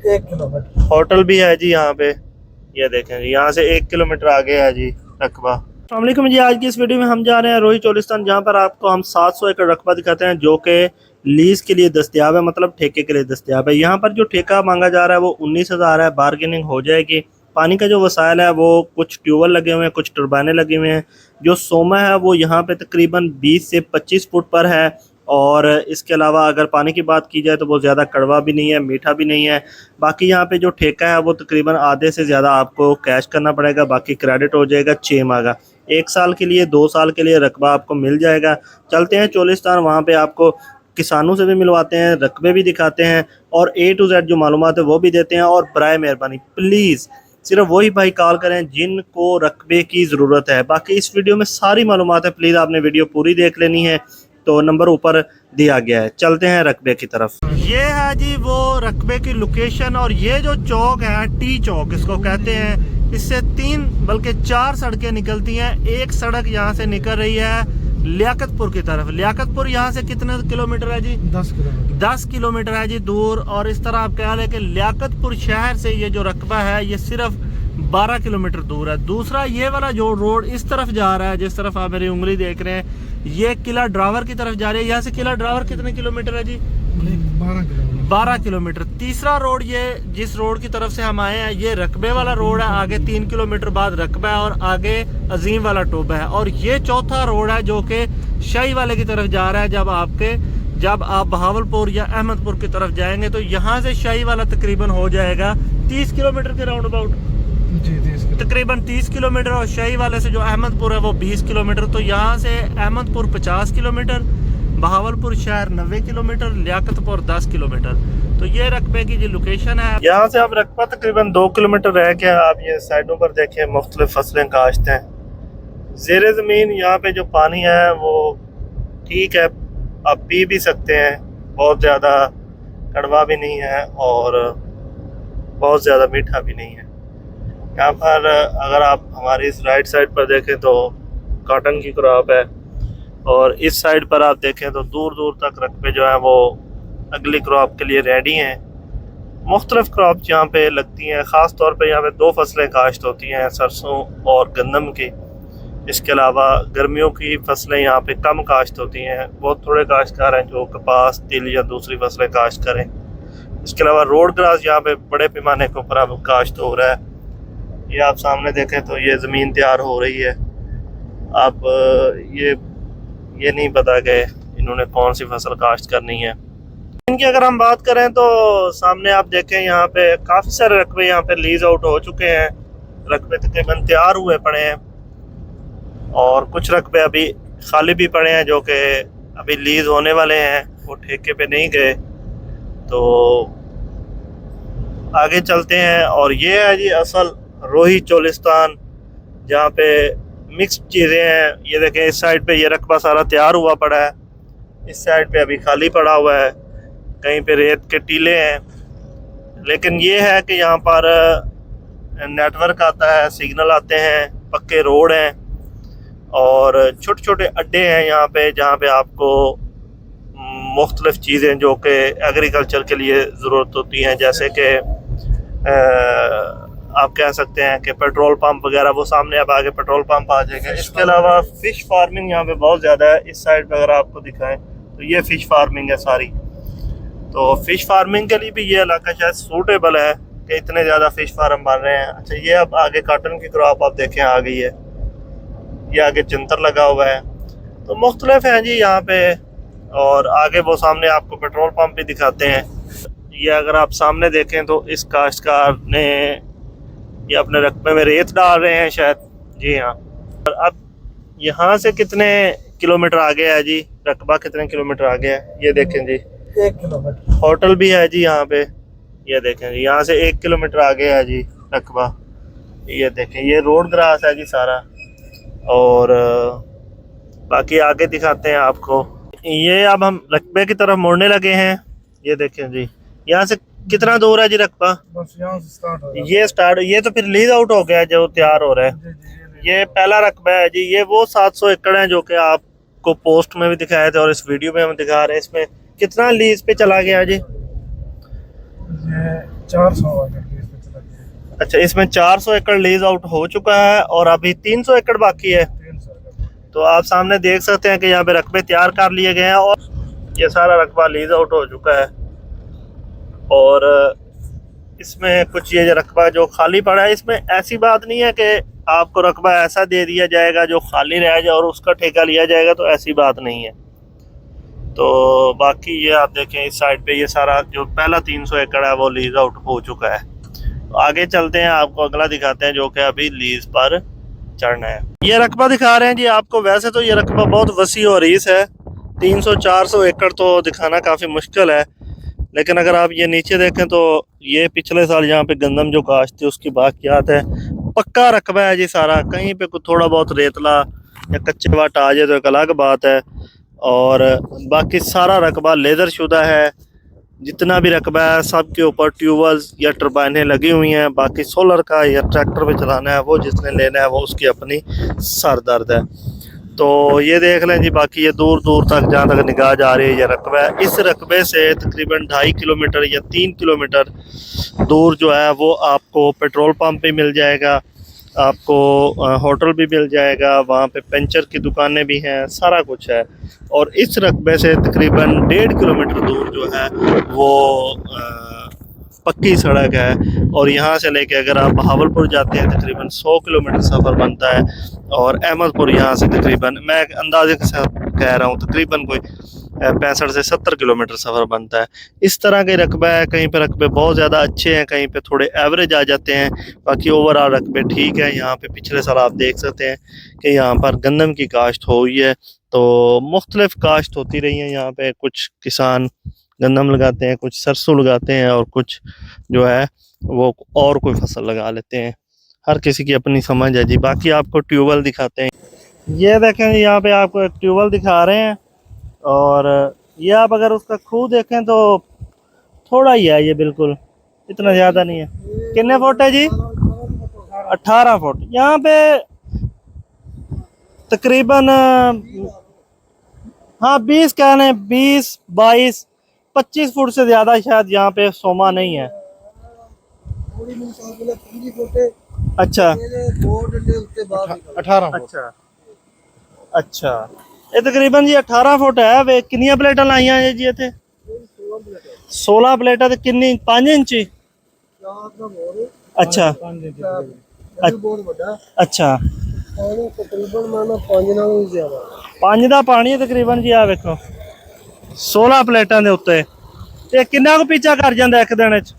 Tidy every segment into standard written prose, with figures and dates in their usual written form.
1 kilometre. Hotel भी है जी यहाँ पे, ये देखें जी, यहाँ से 1 किलोमीटर आगे है जी रकबा। अस्सलाम वालेकुम जी, आज की इस वीडियो में हम जा रहे हैं रोही चोलिस्तान, जहाँ पर आपको हम 700 एकड़ रकबा दिखाते हैं जो कि लीज के लिए दस्तियाब है, मतलब ठेके के लिए दस्तियाब है। यहाँ पर जो ठेका मांगा जा रहा है वो 19,000 है, बार्गेनिंग हो जाएगी। पानी का जो वसाइल है वो कुछ ट्यूबवेल लगे हुए हैं, कुछ टर्बाइनें लगी हुई हैं। जो सोमा है वो यहाँ पे तकरीबन 20 से 25 फुट पर है। और इसके अलावा अगर पानी की बात की जाए तो वो ज़्यादा कड़वा भी नहीं है, मीठा भी नहीं है। बाकी यहाँ पे जो ठेका है वो तकरीबन आधे से ज़्यादा आपको कैश करना पड़ेगा, बाकी क्रेडिट हो जाएगा 6 माह का। 1 साल के लिए, 2 साल के लिए रकबा आपको मिल जाएगा। चलते हैं चोलिस्तान, वहाँ पे आपको किसानों से भी मिलवाते हैं, रकबे भी दिखाते हैं और A to Z जो मालूमात है वो भी देते हैं। और बराए मेहरबानी प्लीज़ सिर्फ वही भाई कॉल करें जिनको रकबे की ज़रूरत है। बाकी इस वीडियो में सारी मालूमात है, प्लीज़ आपने वीडियो पूरी देख लेनी है। तो नंबर ऊपर दिया गया है, चलते हैं रकबे की तरफ। ये है जी वो रकबे की लोकेशन। और ये जो चौक है, टी चौक इसको कहते हैं, इससे 3 बल्कि 4 सड़कें निकलती हैं। एक सड़क यहाँ से निकल रही है लियाकतपुर की तरफ। लियाकतपुर यहाँ से कितने किलोमीटर है जी? 10 किलोमीटर। 10 किलोमीटर है जी दूर। और इस तरह आप कह रहे हैं कि लियाकतपुर शहर से ये जो रकबा है ये सिर्फ 12 किलोमीटर दूर है। दूसरा ये वाला जो रोड इस तरफ जा रहा है, जिस तरफ आप मेरी उंगली देख रहे हैं, ये किला ड्रावर की तरफ जा रही है। यहाँ से किला ड्रावर कितने किलोमीटर है जी? 12 किलोमीटर। 12 किलोमीटर। तीसरा रोड ये जिस रोड की तरफ से हम आए हैं ये रकबे वाला रोड है। आगे 3 किलोमीटर बाद रकबा है और आगे अजीम वाला टोबा है। और ये चौथा रोड है जो कि शाही वाले की तरफ जा रहा है। जब आप बहावलपुर या अहमदपुर की तरफ जाएंगे तो यहाँ से शाही वाला तकरीबन हो जाएगा 30 किलोमीटर के राउंड अबाउट जी, 30 तकरीबन 30 किलोमीटर। और शाही वाले से जो अहमदपुर है वो 20 किलोमीटर। तो यहाँ से अहमदपुर 50 किलोमीटर, बहावलपुर शहर 90 किलोमीटर, लियाकतपुर 10 किलोमीटर। तो ये रकबे की जो लोकेशन है, यहाँ से आप रकबा तकरीबन 2 किलोमीटर रह के आप ये साइडों पर देखें मुख्तलिफ फसलें काश्त हैं। ज़ेरे ज़मीन यहाँ पे जो पानी है वो ठीक है, आप पी भी सकते हैं, बहुत ज़्यादा कड़वा भी नहीं है और बहुत ज़्यादा मीठा भी नहीं है। यहाँ पर अगर आप हमारी इस राइट साइड पर देखें तो कॉटन की क्रॉप है और इस साइड पर आप देखें तो दूर दूर तक रकबे जो हैं वो अगली क्रॉप के लिए रेडी हैं। मुख्तलिफ क्रॉप यहाँ पे लगती हैं, ख़ास तौर पे यहाँ पे 2 फसलें काश्त होती हैं, सरसों और गंदम की। इसके अलावा गर्मियों की फसलें यहाँ पे कम काश्त होती हैं, बहुत थोड़े काश्तकार हैं जो कपास, तिल या दूसरी फसलें काश्त करें। इसके अलावा रोड ग्रास यहाँ पे बड़े पैमाने के ऊपर अब काश्त हो रहा है। ये आप सामने देखें तो ये ज़मीन तैयार हो रही है। आप ये नहीं पता कि इन्होंने कौन सी फसल काश्त करनी है। इनकी अगर हम बात करें तो सामने आप देखें यहाँ पे काफ़ी सारे रकबे यहाँ पे लीज आउट हो चुके हैं। रकबे तकरीबन तैयार हुए पड़े हैं और कुछ रकबे अभी खाली भी पड़े हैं जो कि अभी लीज होने वाले हैं, वो ठेके पे नहीं गए। तो आगे चलते हैं। और ये है जी असल रोही चोलिस्तान, जहाँ पे मिक्स चीज़ें हैं। ये देखें इस साइड पे ये रकबा सारा तैयार हुआ पड़ा है, इस साइड पे अभी खाली पड़ा हुआ है, कहीं पे रेत के टीले हैं। लेकिन ये है कि यहाँ पर नेटवर्क आता है, सिग्नल आते हैं, पक्के रोड हैं और छोटे छोटे अड्डे हैं यहाँ पे, जहाँ पे आपको मुख्तलिफ चीज़ें जो कि एग्रीकल्चर के लिए ज़रूरत होती हैं, जैसे कि आप कह सकते हैं कि पेट्रोल पंप वगैरह, वो सामने अब आगे पेट्रोल पंप आ जाएगा। इसके अलावा फ़िश फार्मिंग यहाँ पे बहुत ज़्यादा है। इस साइड पे अगर आपको दिखाएं तो ये फ़िश फार्मिंग है सारी। तो फ़िश फार्मिंग के लिए भी ये इलाका शायद सूटेबल है कि इतने ज़्यादा फ़िश फार्म बन रहे हैं। अच्छा, ये अब आगे कॉटन की क्रॉप आप देखें आ गई है, ये आगे जंतर लगा हुआ है। तो मुख्तलिफ हैं जी यहाँ पे। और आगे वो सामने आपको पेट्रोल पंप भी दिखाते हैं। ये अगर आप सामने देखें तो इस काश्तकार ने ये अपने रकबे में रेत डाल रहे हैं शायद, जी हाँ। और अब यहाँ से कितने किलोमीटर आगे है जी रकबा, कितने किलोमीटर आगे है ये देखें जी? 1 किलोमीटर। होटल भी है जी यहाँ पे, ये देखें जी, यहाँ से 1 किलोमीटर आगे है जी रकबा। ये देखें ये रोड ग्रास है जी सारा। और बाकी आगे दिखाते हैं आपको। ये अब हम रकबे की तरफ मुड़ने लगे हैं। ये देखें जी, यहाँ से कितना दूर है जी रकबा? बस यहाँ से स्टार्ट हो ये तो फिर लीज आउट हो गया है जो तैयार हो रहा है। जी, ये पहला रकबा है जी। ये वो 700 एकड़ है जो कि आपको पोस्ट में भी दिखाए थे और इस वीडियो में हम दिखा रहे हैं। इसमें कितना लीज पे चला गया जी? ये 400 एकड़ लीज पे चला गया। अच्छा, इसमें 400 एकड़ लीज आउट हो चुका है और अभी 300 एकड़ बाकी है। 300 एकड़। तो आप सामने देख सकते हैं कि यहाँ पे रकबे तैयार कर लिए गए हैं और ये सारा रकबा लीज आउट हो चुका है। और इसमें कुछ ये रकबा जो खाली पड़ा है, इसमें ऐसी बात नहीं है कि आपको रकबा ऐसा दे दिया जाएगा जो खाली रह जाए और उसका ठेका लिया जाएगा, तो ऐसी बात नहीं है। तो बाकी ये आप देखें इस साइड पे ये सारा जो पहला 300 एकड़ है वो लीज आउट हो चुका है। तो आगे चलते हैं, आपको अगला दिखाते हैं जो कि अभी लीज पर चढ़ना है। ये रकबा दिखा रहे हैं जी आपको। वैसे तो ये रकबा बहुत वसी और रीस है, 300-400 एकड़ तो दिखाना काफ़ी मुश्किल है, लेकिन अगर आप ये नीचे देखें तो ये पिछले साल यहाँ पे गंदम जो काश्त थी उसकी बाकियात है। पक्का रकबा है जी सारा, कहीं पे कुछ थोड़ा बहुत रेतला या कच्चे वाट आ जाए तो एक अलग बात है। और बाकी सारा रकबा लेदर शुदा है। जितना भी रकबा है सब के ऊपर ट्यूबवेल्स या टर्बाइनें लगी हुई हैं। बाकी सोलर का या ट्रैक्टर पे चलाना है वो जिसने लेना है वो उसकी अपनी सर दर्द है। तो ये देख लें जी, बाकी ये दूर दूर तक जहाँ तक निगाह जा रही है ये रकबा है। इस रकबे से तकरीबन 2.5 किलोमीटर या 3 किलोमीटर दूर जो है वो आपको पेट्रोल पंप भी मिल जाएगा, आपको होटल भी मिल जाएगा, वहाँ पे पंचर की दुकानें भी हैं, सारा कुछ है। और इस रकबे से तकरीबन 1.5 किलोमीटर दूर जो है वो पक्की सड़क है। और यहाँ से लेके अगर आप बहावलपुर जाते हैं तकरीबन 100 किलोमीटर सफ़र बनता है। और अहमदपुर यहाँ से तकरीबन, मैं एक अंदाजे के साथ कह रहा हूँ, तकरीबन कोई 65 से 70 किलोमीटर सफ़र बनता है। इस तरह के रकबा है। कहीं पे रकबे बहुत ज़्यादा अच्छे हैं, कहीं पे थोड़े एवरेज आ जाते हैं। बाकी ओवरऑल रकबे ठीक है। यहाँ पे पिछले साल आप देख सकते हैं कि यहाँ पर गंदम की काश्त हुई है, तो मुख्तलिफ काश्त होती रही है यहाँ पे। कुछ किसान गंदम लगाते हैं, कुछ सरसों लगाते हैं और कुछ जो है वो और कोई फसल लगा लेते हैं। हर किसी की अपनी समझ है जी। बाकी आपको ट्यूबवेल दिखाते हैं। ये देखें यहाँ पे आपको एक ट्यूबवेल दिखा रहे हैं और ये आप अगर उसका खूह देखें तो थोड़ा ही है, ये बिल्कुल इतना ज़्यादा नहीं है। कितने फुट है जी? 18 फुट। यहाँ पे तकरीबन हाँ 20 कह लें, 20, 22, 25 फुट से ज़्यादा शायद यहाँ पे सोमा नहीं है। अच्छा 18 फुट। अच्छा अच्छा, ये तकरीबन जी 18 फुट है। वे कितनी प्लेटा लाइया है जी? इतने 16 प्लेटा। तो कितनी 5 इंची? अच्छा अच्छा, पानी दा पानी है तकरीबन जी। आ देखो 16 प्लेटा दे उत्ते ते किन्ना को पीछा कर जांदा एक दिन च?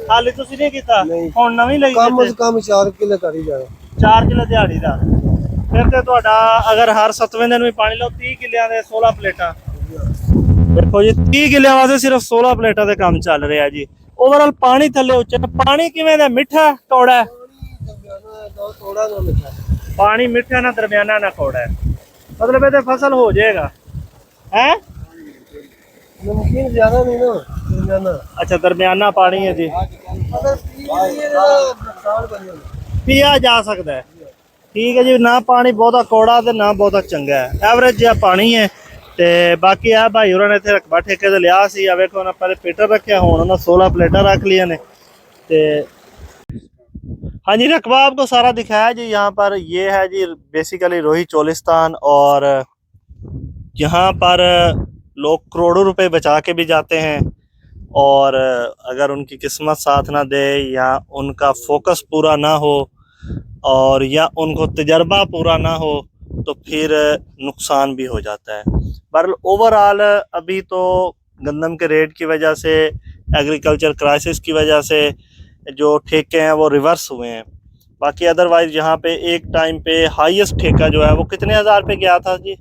हाले तुसी नहीं कीता? हुण नवीं लगी कम से कम 4 किलो कर ही जाए। 4 किलो दिहाड़ी दा। फिर ते तुहाडा अगर हर 7वें दिन भी पानी लो 30 किलियां दे 16 प्लेटा। देखो जी 30 किलियां वास्ते सिर्फ 16 प्लेटा दे काम चल रहा है जी। ओवरऑल पानी थल्ले उच्चा। पानी किवें दा? मिठा कौड़ा है? पानी मिठा ना दरमियाना ना कौड़ा है, मतलब ये फसल हो जाएगा है। नमकीन ज्यादा नहीं ना, दरमियाना। अच्छा दरमियाना पानी है जी, अगर पिया जा सकता है। ठीक है जी, ना पानी बहुत कौड़ा ते ना बहुत चंगा है, एवरेज जिहा पानी है। ते बाकी है भाई होरां ने इत्थे रकबा ठेके ते लिया सी। आ वेखो उन्हें पहले पीटर रखा, हुण उन्हें 16 प्लेटा रख लिया ने। ते हाँ जी, रकबा आपको सारा दिखाया जी। यहाँ पर ये है जी बेसिकली रोही चोलिस्तान, और यहाँ पर लोग करोड़ों रुपए बचा के भी जाते हैं। और अगर उनकी किस्मत साथ ना दे या उनका फोकस पूरा ना हो और या उनको तजर्बा पूरा ना हो तो फिर नुकसान भी हो जाता है। बहरहाल ओवरऑल अभी तो गंदम के रेट की वजह से, एग्रीकल्चर क्राइसिस की वजह से जो ठेके हैं वो रिवर्स हुए हैं। बाकी अदरवाइज यहाँ पे एक टाइम पे हाईएस्ट ठेका जो है वो कितने हज़ार पे गया था जी?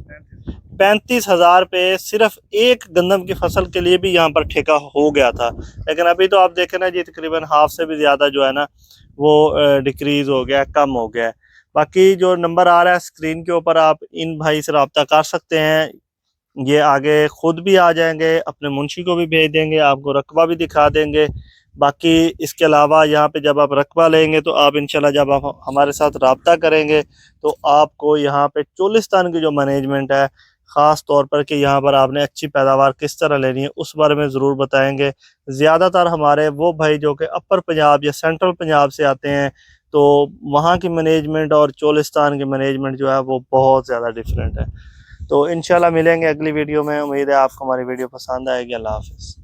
35,000 पे सिर्फ एक गंदम की फसल के लिए भी यहाँ पर ठेका हो गया था। लेकिन अभी तो आप देखें ना जी तकरीबन हाफ से भी ज़्यादा जो है ना वो डिक्रीज़ हो गया, कम हो गया है। बाकी जो नंबर आ रहा है स्क्रीन के ऊपर, आप इन भाई से रब्ता कर सकते हैं। ये आगे खुद भी आ जाएंगे, अपने मुंशी को भी भेज देंगे, आपको रकबा भी दिखा देंगे। बाकी इसके अलावा यहाँ पे जब आप रकबा लेंगे तो आप इंशाल्लाह जब आप हमारे साथ रब्ता करेंगे तो आपको यहाँ पे चोलिस्तान की जो मैनेजमेंट है ख़ास तौर पर कि यहाँ पर आपने अच्छी पैदावार किस तरह लेनी है उस बारे में ज़रूर बताएंगे। ज़्यादातर हमारे वो भाई जो कि अपर पंजाब या सेंट्रल पंजाब से आते हैं, तो वहाँ की मैनेजमेंट और चोलिस्तान की मैनेजमेंट जो है वो बहुत ज़्यादा डिफरेंट है। तो इंशाल्लाह मिलेंगे अगली वीडियो में। उम्मीद है आपको हमारी वीडियो पसंद आएगी। अल्लाह हाफ़िज़।